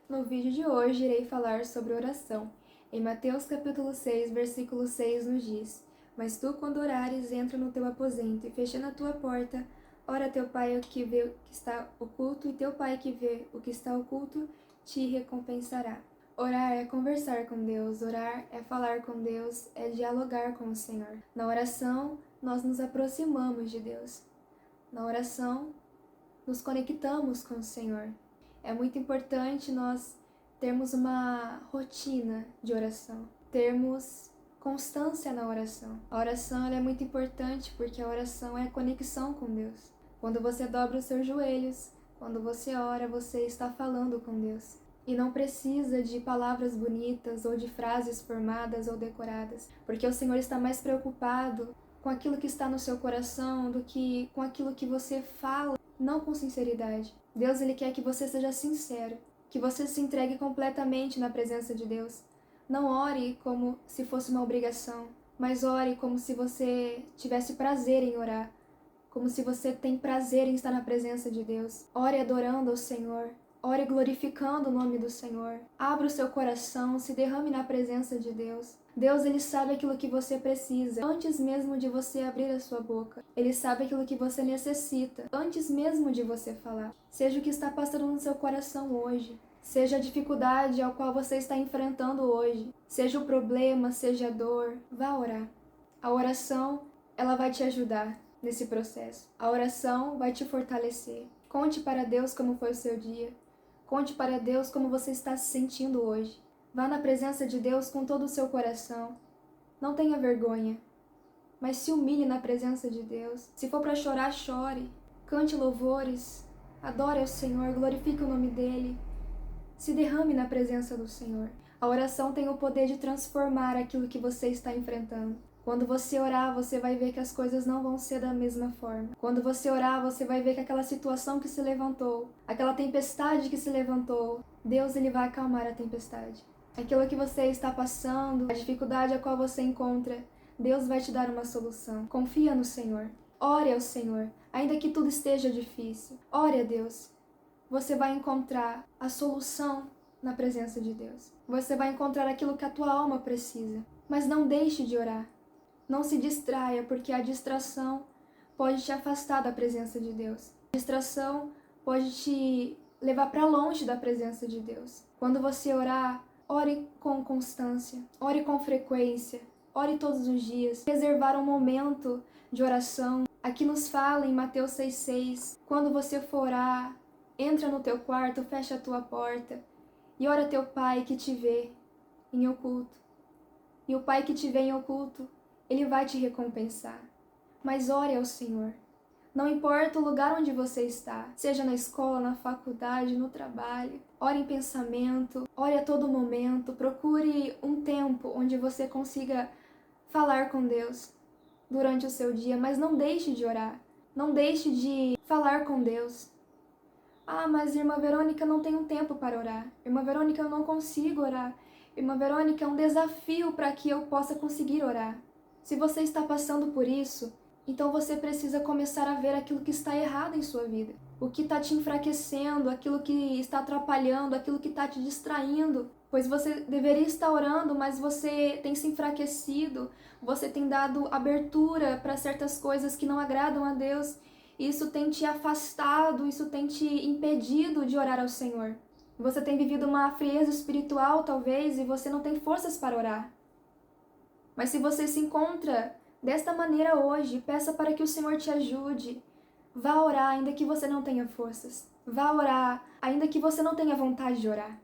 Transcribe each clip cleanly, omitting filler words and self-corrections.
No vídeo de hoje irei falar sobre oração. Em Mateus capítulo 6, versículo 6 nos diz: Mas tu, quando orares, entra no teu aposento e fechando a tua porta, ora a teu pai o que vê o que está oculto, e teu pai que vê o que está oculto te recompensará. Orar é conversar com Deus, orar é falar com Deus, é dialogar com o Senhor. Na oração, nós nos aproximamos de Deus. Na oração, nos conectamos com o Senhor. É muito importante nós termos uma rotina de oração, termos constância na oração. A oração ela é muito importante porque a oração é a conexão com Deus. Quando você dobra os seus joelhos, quando você ora, você está falando com Deus. E não precisa de palavras bonitas ou de frases formadas ou decoradas, porque o Senhor está mais preocupado com aquilo que está no seu coração do que com aquilo que você fala, não com sinceridade. Deus ele quer que você seja sincero, que você se entregue completamente na presença de Deus. Não ore como se fosse uma obrigação, mas ore como se você tivesse prazer em orar, como se você tem prazer em estar na presença de Deus. Ore adorando ao Senhor. Ore glorificando o nome do Senhor. Abra o seu coração, se derrame na presença de Deus. Deus, ele sabe aquilo que você precisa, antes mesmo de você abrir a sua boca. Ele sabe aquilo que você necessita, antes mesmo de você falar. Seja o que está passando no seu coração hoje. Seja a dificuldade ao qual você está enfrentando hoje. Seja o problema, seja a dor. Vá orar. A oração, ela vai te ajudar nesse processo. A oração vai te fortalecer. Conte para Deus como foi o seu dia. Conte para Deus como você está se sentindo hoje. Vá na presença de Deus com todo o seu coração. Não tenha vergonha, mas se humilhe na presença de Deus. Se for para chorar, chore. Cante louvores. Adore ao Senhor, glorifique o nome dEle. Se derrame na presença do Senhor. A oração tem o poder de transformar aquilo que você está enfrentando. Quando você orar, você vai ver que as coisas não vão ser da mesma forma. Quando você orar, você vai ver que aquela situação que se levantou, aquela tempestade que se levantou, Deus ele vai acalmar a tempestade. Aquilo que você está passando, a dificuldade a qual você encontra, Deus vai te dar uma solução. Confia no Senhor. Ore ao Senhor, ainda que tudo esteja difícil. Ore a Deus. Você vai encontrar a solução na presença de Deus. Você vai encontrar aquilo que a tua alma precisa. Mas não deixe de orar. Não se distraia, porque a distração pode te afastar da presença de Deus. A distração pode te levar para longe da presença de Deus. Quando você orar, ore com constância, ore com frequência, ore todos os dias. Reservar um momento de oração. Aqui nos fala em Mateus 6,6, quando você for orar, entra no teu quarto, fecha a tua porta e ora a teu Pai que te vê em oculto. E o Pai que te vê em oculto, Ele vai te recompensar. Mas ore ao Senhor. Não importa o lugar onde você está, seja na escola, na faculdade, no trabalho. Ore em pensamento, ore a todo momento. Procure um tempo onde você consiga falar com Deus durante o seu dia, mas não deixe de orar. Não deixe de falar com Deus. Ah, mas irmã Verônica, não tenho tempo para orar. Irmã Verônica, eu não consigo orar. Irmã Verônica, é um desafio para que eu possa conseguir orar. Se você está passando por isso, então você precisa começar a ver aquilo que está errado em sua vida. O que está te enfraquecendo, aquilo que está atrapalhando, aquilo que está te distraindo. Pois você deveria estar orando, mas você tem se enfraquecido, você tem dado abertura para certas coisas que não agradam a Deus. Isso tem te afastado, isso tem te impedido de orar ao Senhor. Você tem vivido uma frieza espiritual, talvez, e você não tem forças para orar. Mas se você se encontra desta maneira hoje, peça para que o Senhor te ajude. Vá orar, ainda que você não tenha forças. Vá orar, ainda que você não tenha vontade de orar.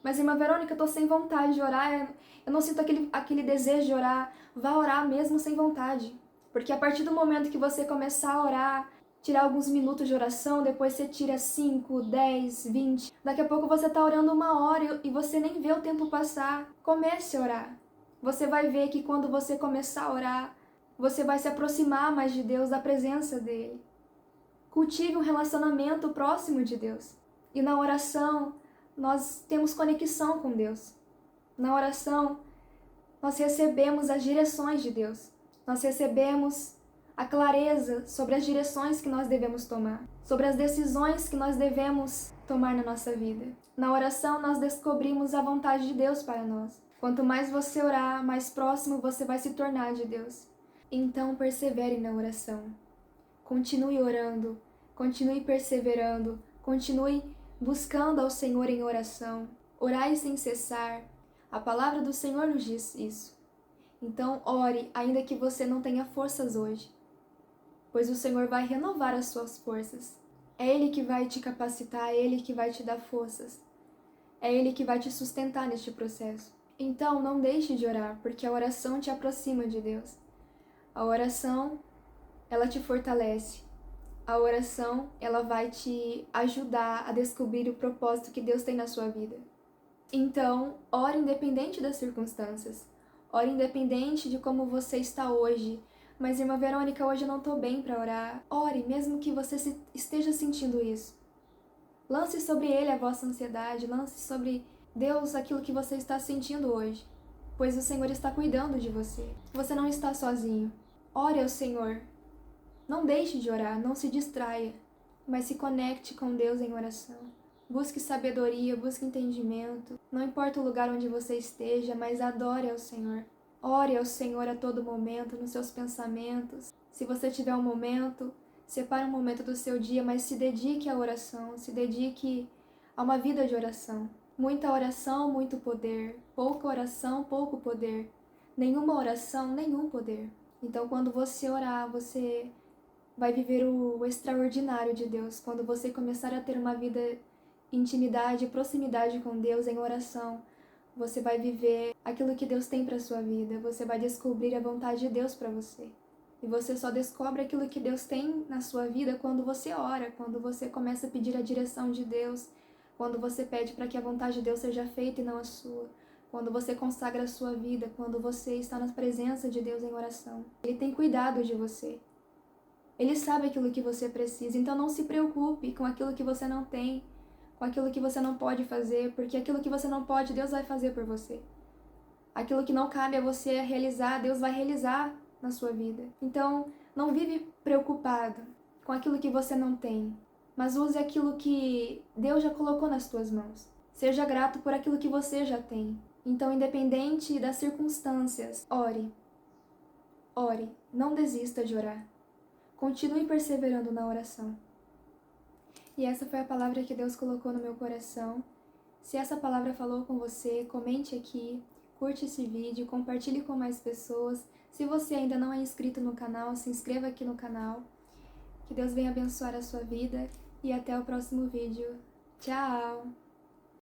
Mas, irmã Verônica, eu estou sem vontade de orar, eu não sinto aquele desejo de orar. Vá orar mesmo sem vontade. Porque a partir do momento que você começar a orar, tirar alguns minutos de oração, depois você tira 5, 10, 20. Daqui a pouco você está orando 1 hora e você nem vê o tempo passar. Comece a orar. Você vai ver que quando você começar a orar, você vai se aproximar mais de Deus, da presença dEle. Cultive um relacionamento próximo de Deus. E na oração, nós temos conexão com Deus. Na oração, nós recebemos as direções de Deus. Nós recebemos a clareza sobre as direções que nós devemos tomar, sobre as decisões que nós devemos tomar na nossa vida. Na oração, nós descobrimos a vontade de Deus para nós. Quanto mais você orar, mais próximo você vai se tornar de Deus. Então, persevere na oração. Continue orando, continue perseverando, continue buscando ao Senhor em oração. Orai sem cessar. A palavra do Senhor nos diz isso. Então, ore, ainda que você não tenha forças hoje, pois o Senhor vai renovar as suas forças. É Ele que vai te capacitar, é Ele que vai te dar forças. É Ele que vai te sustentar neste processo. Então, não deixe de orar, porque a oração te aproxima de Deus. A oração, ela te fortalece. A oração, ela vai te ajudar a descobrir o propósito que Deus tem na sua vida. Então, ore independente das circunstâncias. Ore independente de como você está hoje. Mas, irmã Verônica, hoje eu não estou bem para orar. Ore, mesmo que você esteja sentindo isso. Lance sobre Ele a vossa ansiedade, lance sobre Deus aquilo que você está sentindo hoje, pois o Senhor está cuidando de você. Você não está sozinho. Ore ao Senhor. Não deixe de orar, não se distraia, mas se conecte com Deus em oração. Busque sabedoria, busque entendimento. Não importa o lugar onde você esteja, mas adore ao Senhor. Ore ao Senhor a todo momento, nos seus pensamentos. Se você tiver um momento, separe um momento do seu dia, mas se dedique à oração, se dedique a uma vida de oração. Muita oração, muito poder. Pouca oração, pouco poder. Nenhuma oração, nenhum poder. Então, quando você orar, você vai viver o extraordinário de Deus. Quando você começar a ter uma vida intimidade, proximidade com Deus em oração, você vai viver aquilo que Deus tem para sua vida. Você vai descobrir a vontade de Deus para você. E você só descobre aquilo que Deus tem na sua vida quando você ora, quando você começa a pedir a direção de Deus, quando você pede para que a vontade de Deus seja feita e não a sua, quando você consagra a sua vida, quando você está na presença de Deus em oração. Ele tem cuidado de você. Ele sabe aquilo que você precisa, então não se preocupe com aquilo que você não tem, com aquilo que você não pode fazer, porque aquilo que você não pode, Deus vai fazer por você. Aquilo que não cabe a você realizar, Deus vai realizar na sua vida. Então, não vive preocupado com aquilo que você não tem, mas use aquilo que Deus já colocou nas tuas mãos. Seja grato por aquilo que você já tem. Então, independente das circunstâncias, ore. Ore, não desista de orar. Continue perseverando na oração. E essa foi a palavra que Deus colocou no meu coração. Se essa palavra falou com você, comente aqui, curte esse vídeo, compartilhe com mais pessoas. Se você ainda não é inscrito no canal, se inscreva aqui no canal. Que Deus venha abençoar a sua vida e até o próximo vídeo. Tchau!